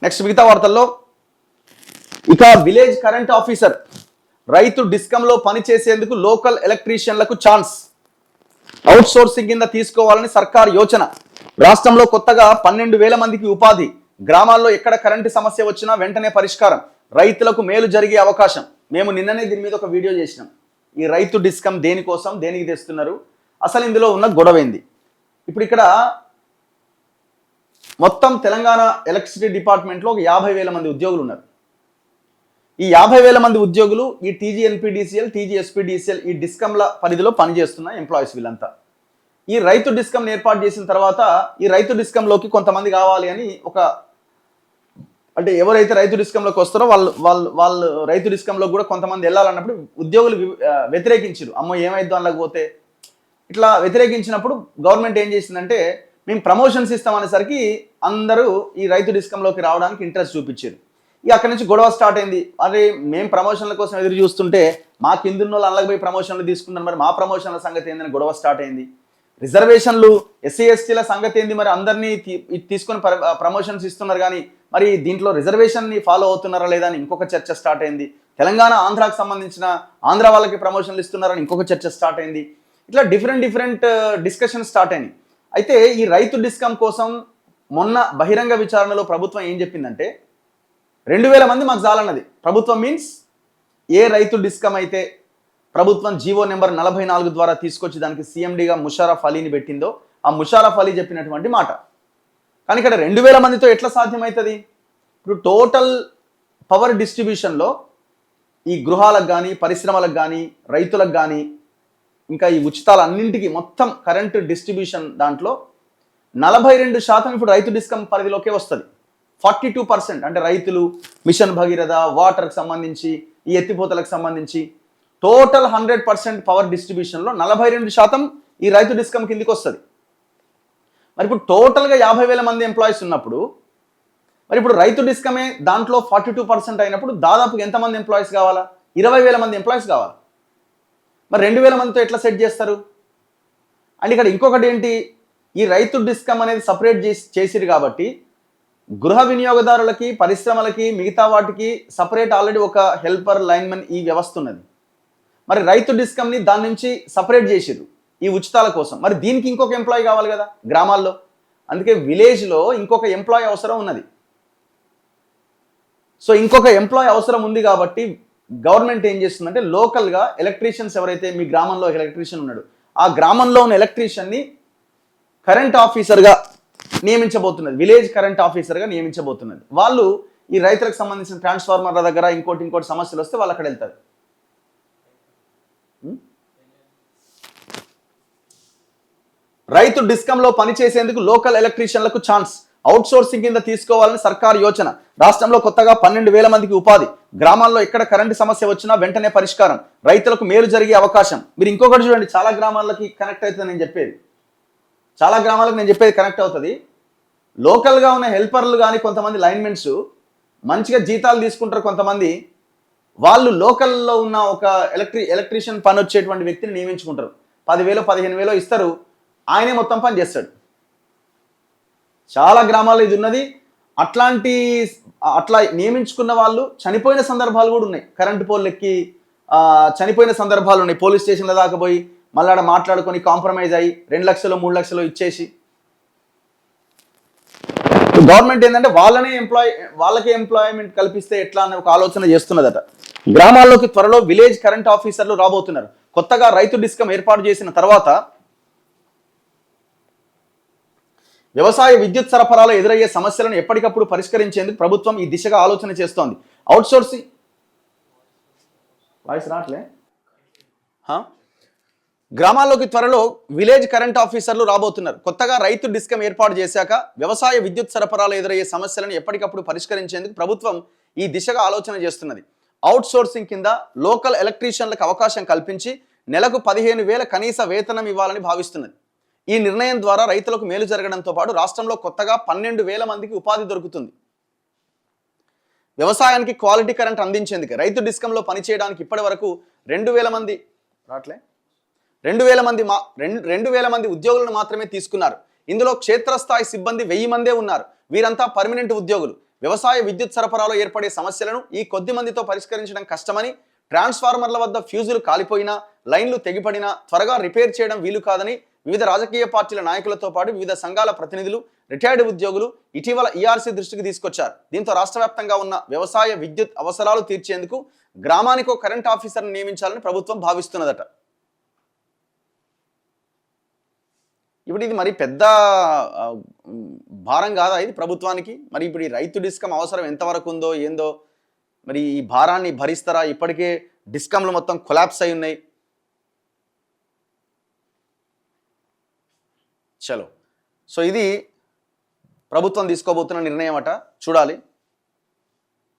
Next మిగతా వార్తల్లో ఇక విలేజ్ కరెంట్ ఆఫీసర్ రైతు డిస్కంలో పనిచేసేందుకు లోకల్ ఎలక్ట్రీషియన్లకు ఛాన్స్. అవుట్ సోర్సింగ్ కింద తీసుకోవాలని సర్కార్ యోచన. రాష్ట్రంలో కొత్తగా 12,000 మందికి ఉపాధి. గ్రామాల్లో ఎక్కడ కరెంటు సమస్య వచ్చినా వెంటనే పరిష్కారం. రైతులకు మేలు జరిగే అవకాశం. మేము నిన్ననే దీని మీద ఒక వీడియో చేసినాం. ఈ రైతు డిస్కం దేనికోసం, దేనికి తెస్తున్నారు, అసలు ఇందులో ఉన్న గొడవ ఏంది. ఇప్పుడు ఇక్కడ మొత్తం తెలంగాణ ఎలక్ట్రిసిటీ డిపార్ట్మెంట్లో ఒక 50,000 మంది ఉద్యోగులు ఉన్నారు. ఈ 50,000 మంది ఉద్యోగులు ఈ టీజీఎన్పీడీసీఎల్, టీజీఎస్పీడీసీఎల్ ఈ డిస్కంల పరిధిలో పనిచేస్తున్న ఎంప్లాయీస్ వీళ్ళంతా. ఈ రైతు డిస్కం ఏర్పాటు చేసిన తర్వాత ఈ రైతు డిస్కంలోకి కొంతమంది కావాలి అని అంటే ఎవరైతే రైతు డిస్కంలోకి వస్తారో వాళ్ళు రైతు డిస్కంలో కూడా కొంతమంది వెళ్ళాలన్నప్పుడు ఉద్యోగులు వ్యతిరేకించారు. అమ్మో ఏమైద్దు అనలేకపోతే పోతే ఇట్లా వ్యతిరేకించినప్పుడు గవర్నమెంట్ ఏం చేసిందంటే మేము ప్రమోషన్స్ ఇస్తామనేసరికి అందరూ ఈ రైతు డిస్కంలోకి రావడానికి ఇంట్రెస్ట్ చూపించారు. ఇక అక్కడి నుంచి గొడవ స్టార్ట్ అయింది. అరే మేము ప్రమోషన్ల కోసం ఎదురు చూస్తుంటే మా కిందున్న వాళ్ళు అల్లకి పోయి ప్రమోషన్లు తీసుకున్నారు, మరి మా ప్రమోషన్ల సంగతి ఏందని గొడవ స్టార్ట్ అయింది. రిజర్వేషన్లు ఎస్సీ ఎస్టీల సంగతి ఏంది, మరి అందరినీ తీసుకొని ప్రమోషన్స్ ఇస్తున్నారు కానీ మరి దీంట్లో రిజర్వేషన్ని ఫాలో అవుతున్నారా లేదా అని ఇంకొక చర్చ స్టార్ట్ అయింది. తెలంగాణ ఆంధ్రాకు సంబంధించిన ఆంధ్ర వాళ్ళకి ప్రమోషన్లు ఇస్తున్నారని ఇంకొక చర్చ స్టార్ట్ అయింది. ఇట్లా డిఫరెంట్ డిస్కషన్ స్టార్ట్ అయింది. అయితే ఈ రైతు డిస్కం కోసం మొన్న బహిరంగ విచారణలో ప్రభుత్వం ఏం చెప్పిందంటే 2,000 మంది మాకు చాలన్నది. ప్రభుత్వం మీన్స్ ఏ రైతు డిస్కం అయితే ప్రభుత్వం జీవో నెంబర్ 44 ద్వారా తీసుకొచ్చి దానికి సీఎండీగా ముషారఫ్ అలీని పెట్టిందో ఆ ముషారఫ్ అలీ చెప్పినటువంటి మాట. కానీ ఇక్కడ 2,000 మందితో ఎట్లా సాధ్యమవుతుంది? ఇప్పుడు టోటల్ పవర్ డిస్ట్రిబ్యూషన్లో ఈ గృహాలకు కానీ, పరిశ్రమలకు కానీ, రైతులకు కానీ, ఇంకా ఈ ఉచితాలన్నింటికి మొత్తం కరెంటు డిస్ట్రిబ్యూషన్ దాంట్లో 42% ఇప్పుడు రైతు డిస్కం పరిధిలోకే వస్తుంది. 42% అంటే రైతులు, మిషన్ భగీరథ, వాటర్కి సంబంధించి, ఈ ఎత్తిపోతలకు సంబంధించి టోటల్ 100% పవర్ డిస్ట్రిబ్యూషన్లో 42% ఈ రైతు డిస్కం కిందికి వస్తుంది. మరి ఇప్పుడు టోటల్గా 50,000 మంది ఎంప్లాయీస్ ఉన్నప్పుడు మరి ఇప్పుడు రైతు డిస్కమే దాంట్లో 42% అయినప్పుడు దాదాపుగా ఎంతమంది ఎంప్లాయీస్ కావాలా? 20,000 మంది ఎంప్లాయీస్ కావాలి. మరి 2,000 మందితో ఎట్లా సెట్ చేస్తారు? అండ్ ఇక్కడ ఇంకొకటి ఏంటి, ఈ రైతు డిస్కం అనేది సపరేట్ చేసిరు కాబట్టి గృహ వినియోగదారులకి, పరిశ్రమలకి, మిగతా వాటికి సపరేట్ ఆల్రెడీ ఒక హెల్పర్, లైన్మెన్ ఈ వ్యవస్థ ఉన్నది. మరి రైతు డిస్కంని దాని నుంచి సపరేట్ చేసిరు ఈ ఉచితాల కోసం. మరి దీనికి ఇంకొక ఎంప్లాయీ కావాలి కదా గ్రామాల్లో. అందుకే విలేజ్లో ఇంకొక ఎంప్లాయీ అవసరం ఉన్నది. సో ఇంకొక ఎంప్లాయీ అవసరం ఉంది కాబట్టి గవర్నమెంట్ ఏం చేస్తుందంటే లోకల్గా ఎలక్ట్రీషియన్స్ ఎవరైతే మీ గ్రామంలో ఎలక్ట్రీషియన్ ఉన్నాడు ఆ గ్రామంలో ఉన్న ఎలక్ట్రీషియన్ని కరెంట్ ఆఫీసర్గా నియమించబోతున్నది. విలేజ్ కరెంట్ ఆఫీసర్గా నియమించబోతున్నది. వాళ్ళు ఈ రైతులకు సంబంధించిన ట్రాన్స్ఫార్మర్ల దగ్గర ఇంకోటి సమస్యలు వస్తే వాళ్ళు అక్కడ వెళ్తారు. రైతు డిస్కంలో పనిచేసేందుకు లోకల్ ఎలక్ట్రీషియన్లకు ఛాన్స్. అవుట్ సోర్సింగ్ కింద తీసుకోవాలని సర్కారు యోచన. రాష్ట్రంలో కొత్తగా 12,000 మందికి ఉపాధి. గ్రామాల్లో ఎక్కడ కరెంటు సమస్య వచ్చినా వెంటనే పరిష్కారం. రైతులకు మేలు జరిగే అవకాశం. మీరు ఇంకొకటి చూడండి, చాలా గ్రామాలకి కనెక్ట్ అవుతుంది నేను చెప్పేది. చాలా గ్రామాలకు నేను చెప్పేది కనెక్ట్ అవుతుంది. లోకల్గా ఉన్న హెల్పర్లు కానీ కొంతమంది లైన్మెన్స్ మంచిగా జీతాలు తీసుకుంటారు. కొంతమంది వాళ్ళు లోకల్లో ఉన్న ఒక ఎలక్ట్రీషియన్ పని వచ్చేటువంటి వ్యక్తిని నియమించుకుంటారు. 10,000 15,000 ఇస్తారు, ఆయనే మొత్తం పని చేస్తాడు. చాలా గ్రామాల్లో ఇది ఉన్నది. అట్లా నియమించుకున్న వాళ్ళు చనిపోయిన సందర్భాలు కూడా ఉన్నాయి. కరెంటు పోల్ ఎక్కి చనిపోయిన సందర్భాలు ఉన్నాయి. పోలీస్ స్టేషన్ల దాకా పోయి మళ్ళీ ఆడ మాట్లాడుకొని కాంప్రమైజ్ అయ్యి 2 లక్షలు 3 లక్షలు ఇచ్చేసి గవర్నమెంట్ ఏంటంటే వాళ్ళకే ఎంప్లాయ్మెంట్ కల్పిస్తే ఎట్లా అనే ఒక ఆలోచన చేస్తున్నదట. గ్రామాల్లోకి త్వరలో విలేజ్ కరెంట్ ఆఫీసర్లు రాబోతున్నారు. కొత్తగా రైతు డిస్కం ఏర్పాటు చేసిన తర్వాత వ్యవసాయ విద్యుత్ సరఫరాలో ఎదురయ్యే సమస్యలను ఎప్పటికప్పుడు పరిష్కరించేందుకు ప్రభుత్వం ఈ దిశగా ఆలోచన చేస్తోంది. అవుట్ సోర్సింగ్ వాయిస్ రావట్లే. గ్రామాల్లోకి త్వరలో విలేజ్ కరెంట్ ఆఫీసర్లు రాబోతున్నారు. కొత్తగా రైతు డిస్కం ఏర్పాటు చేశాక వ్యవసాయ విద్యుత్ సరఫరాలో ఎదురయ్యే సమస్యలను ఎప్పటికప్పుడు పరిష్కరించేందుకు ప్రభుత్వం ఈ దిశగా ఆలోచన చేస్తున్నది. అవుట్ సోర్సింగ్ కింద లోకల్ ఎలక్ట్రీషియన్లకు అవకాశం కల్పించి నెలకు 15,000 కనీస వేతనం ఇవ్వాలని భావిస్తున్నది. ఈ నిర్ణయం ద్వారా రైతులకు మేలు జరగడంతో పాటు రాష్ట్రంలో కొత్తగా 12,000 మందికి ఉపాధి దొరుకుతుంది. వ్యవసాయానికి క్వాలిటీ కరెంట్ అందించేందుకు రైతు డిస్కంలో పనిచేయడానికి ఇప్పటి వరకు 2,000 మంది 2,000 మంది ఉద్యోగులను మాత్రమే తీసుకున్నారు. ఇందులో క్షేత్రస్థాయి సిబ్బంది 1,000 మందే ఉన్నారు. వీరంతా పర్మనెంట్ ఉద్యోగులు. వ్యవసాయ విద్యుత్ సరఫరాలో ఏర్పడే సమస్యలను ఈ కొద్ది మందితో పరిష్కరించడం కష్టమని, ట్రాన్స్ఫార్మర్ల వద్ద ఫ్యూజులు కాలిపోయినా, లైన్లు తెగిపడినా త్వరగా రిపేర్ చేయడం వీలు కాదని వివిధ రాజకీయ పార్టీల నాయకులతో పాటు వివిధ సంఘాల ప్రతినిధులు, రిటైర్డ్ ఉద్యోగులు ఇటీవల ఈఆర్సీ దృష్టికి తీసుకొచ్చారు. దీంతో రాష్ట్ర వ్యాప్తంగా ఉన్న వ్యవసాయ విద్యుత్ అవసరాలు తీర్చేందుకు గ్రామానికో కరెంట్ ఆఫీసర్ని నియమించాలని ప్రభుత్వం భావిస్తున్నదట. ఇప్పుడు ఇది మరి పెద్ద భారం కాదా ఇది ప్రభుత్వానికి? మరి ఇప్పుడు ఈ రైతు డిస్కమ్ అవసరం ఎంతవరకు ఉందో ఏందో, మరి ఈ భారాన్ని భరిస్తారా? ఇప్పటికే డిస్కమ్లు మొత్తం కొలాప్స్ అయి ఉన్నాయి. చలో, సో ఇది ప్రభుత్వం తీసుకోబోతున్న నిర్ణయం అట, చూడాలి.